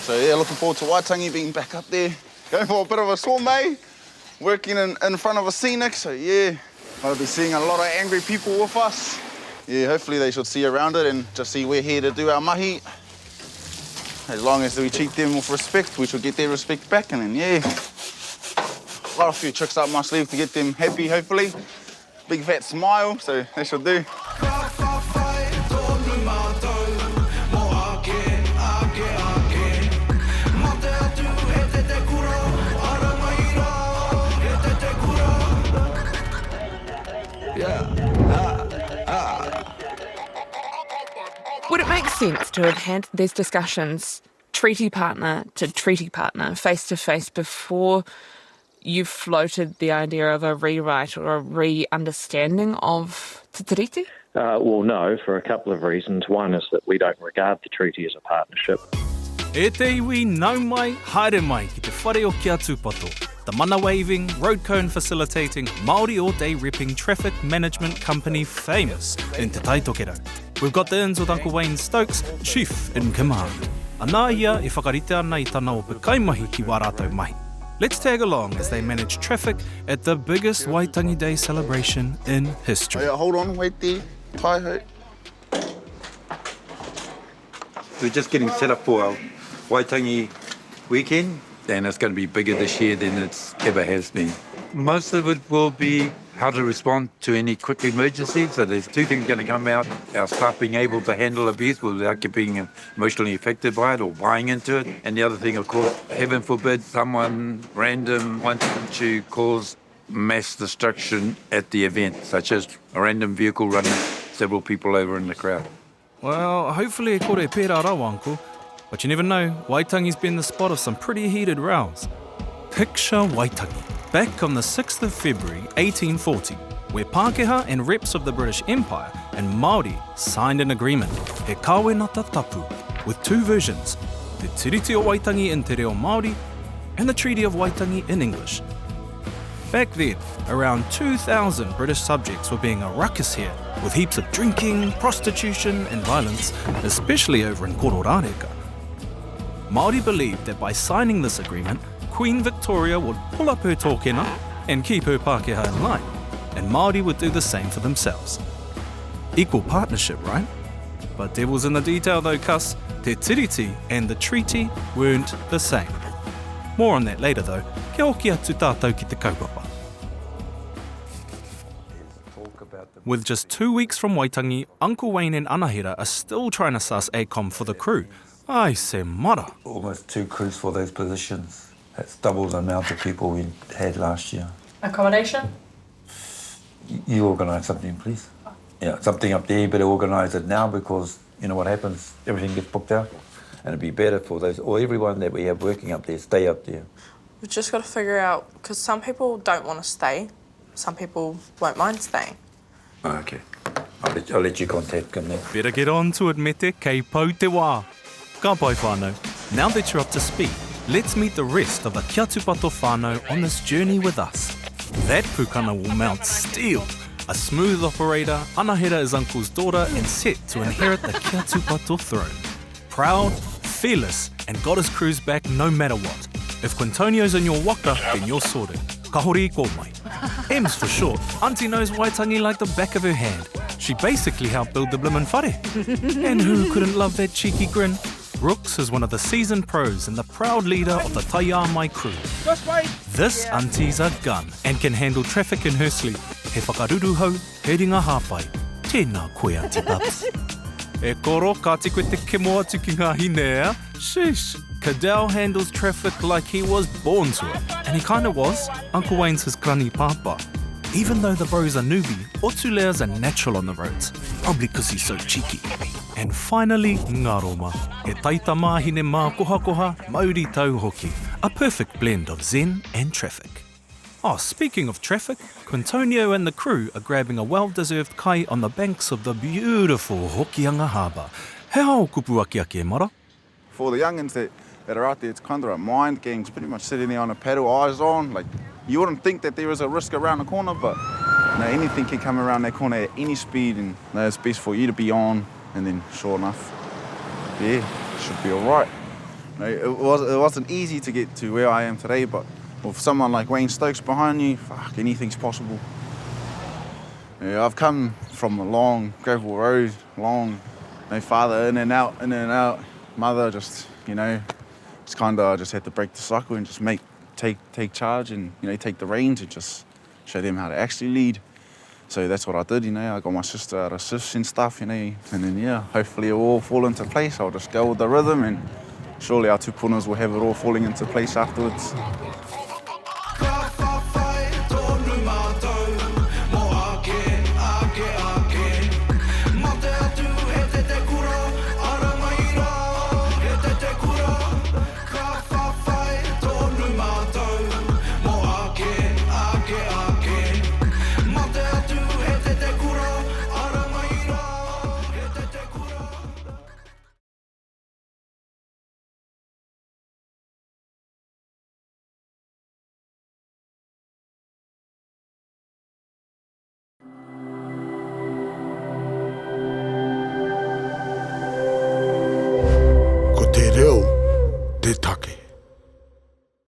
So yeah, looking forward to Waitangi being back up there. Going for a bit of a swim, eh? Working in front of a scenic, so yeah. I'll be seeing a lot of angry people with us. Yeah, hopefully they should see around it and just see we're here to do our mahi. As long as we treat them with respect, we should get their respect back, and then yeah. Got a few tricks up my sleeve to get them happy, hopefully. Big fat smile, so they should do. Would it make sense to have had these discussions treaty partner to treaty partner, face to face, before you floated the idea of a rewrite or a re-understanding of Te Tiriti? Well, no, for a couple of reasons. One is that we don't regard the treaty as a partnership. E te iwi nau mai, haere mai ki te whare o kia Tupato. The mana waving, road cone facilitating, Māori all-day ripping traffic management company famous in Te Taitokero. We've got the ins with Uncle Wayne Stokes, chief in command. Anā ia e whakarite ana I tana o Pekaimahi ki wārātou mahi. Let's tag along as they manage traffic at the biggest Waitangi Day celebration in history. Oh, yeah, hold on, wait there. Tai Huri. We're just getting set up for our Waitangi weekend, and it's going to be bigger this year than it's ever has been. Most of it will be how to respond to any quick emergencies. So there's two things going to come out. Our staff being able to handle abuse without being emotionally affected by it or buying into it. And the other thing, of course, heaven forbid someone random wanted to cause mass destruction at the event, such as a random vehicle running several people over in the crowd. Well, hopefully e kore pērā rau, Uncle. But you never know, Waitangi's been the spot of some pretty heated rows. Picture Waitangi, back on the 6th of February 1840, where Pākehā and reps of the British Empire and Māori signed an agreement, He Kāwenata Tapu, with two versions, the Tiriti o Waitangi in Te Reo Māori and the Treaty of Waitangi in English. Back then, around 2,000 British subjects were being a ruckus here, with heaps of drinking, prostitution and violence, especially over in Kororareka. Māori believed that by signing this agreement, Queen Victoria would pull up her tōkena and keep her Pākehā in line, and Māori would do the same for themselves. Equal partnership, right? But devil's in the detail though, cuss. Te Tiriti and the treaty weren't the same. More on that later though. Kia hoki atu tātou ki te kaupapa. With just 2 weeks from Waitangi, Uncle Wayne and Anahira are still trying to suss ACOM for the crew. Ai se mara. Almost 2 crews for those positions. That's double the amount of people we had last year. Accommodation? You organise something, please. Yeah, something up there, you better organise it now because you know what happens, everything gets booked out. And it'd be better for those, or everyone that we have working up there, stay up there. We've just got to figure out, because some people don't want to stay, some people won't mind staying. Okay, I'll let you contact them then. Better get on to it, mete, kei pau te wā. Ka pai whānau. Now that you're up to speed, let's meet the rest of the Kia Tupato whānau on this journey with us. That pukana will mount steel. A smooth operator, Anahira is Uncle's daughter and set to inherit the Kia Tupato throne. Proud, fearless, and got his crews back no matter what. If Quintonio's in your waka, then you're sorted. Ka hori I ko mai. M's for short. Auntie knows Waitangi like the back of her hand. She basically helped build the blimmin' whare. And who couldn't love that cheeky grin? Brooks is one of the seasoned pros and the proud leader of the Tai Huri crew. This auntie's a gun and can handle traffic in her sleep. He whakaruru hau, he ringa hāpai. Tēnā koe, Auntie Bubs. E koro, ka te koe te kemo atu ki ngā hine, ea? Sheesh. Cadell handles traffic like he was born to it. And he kinda was. Uncle Wayne's his krani papa. Even though the bro's a newbie, Otulea's a natural on the roads. Probably because he's so cheeky. And finally, Ngaroma. He taita māhine mā koha koha, Māori tau hoki. A perfect blend of zen and traffic. Oh, speaking of traffic, Quintonio and the crew are grabbing a well-deserved kai on the banks of the beautiful Hokianga Harbour. He hao kupu aki ake mara? For the youngins that are out there, it's kind of a mind games, pretty much sitting there on a paddle, eyes on. Like, you wouldn't think that there is a risk around the corner, but you know, anything can come around that corner at any speed, and you know, it's best for you to be on, and then sure enough, yeah, should be all right. It wasn't easy to get to where I am today, but with someone like Wayne Stokes behind you, fuck, anything's possible. Yeah, I've come from a long gravel road, long, father in and out, mother just, just kind of just had to break the cycle and just take charge and, take the reins and just show them how to actually lead. So that's what I did, I got my sister out of shifts and stuff, and then, hopefully it will all fall into place. I'll just go with the rhythm and surely our tupunas will have it all falling into place afterwards.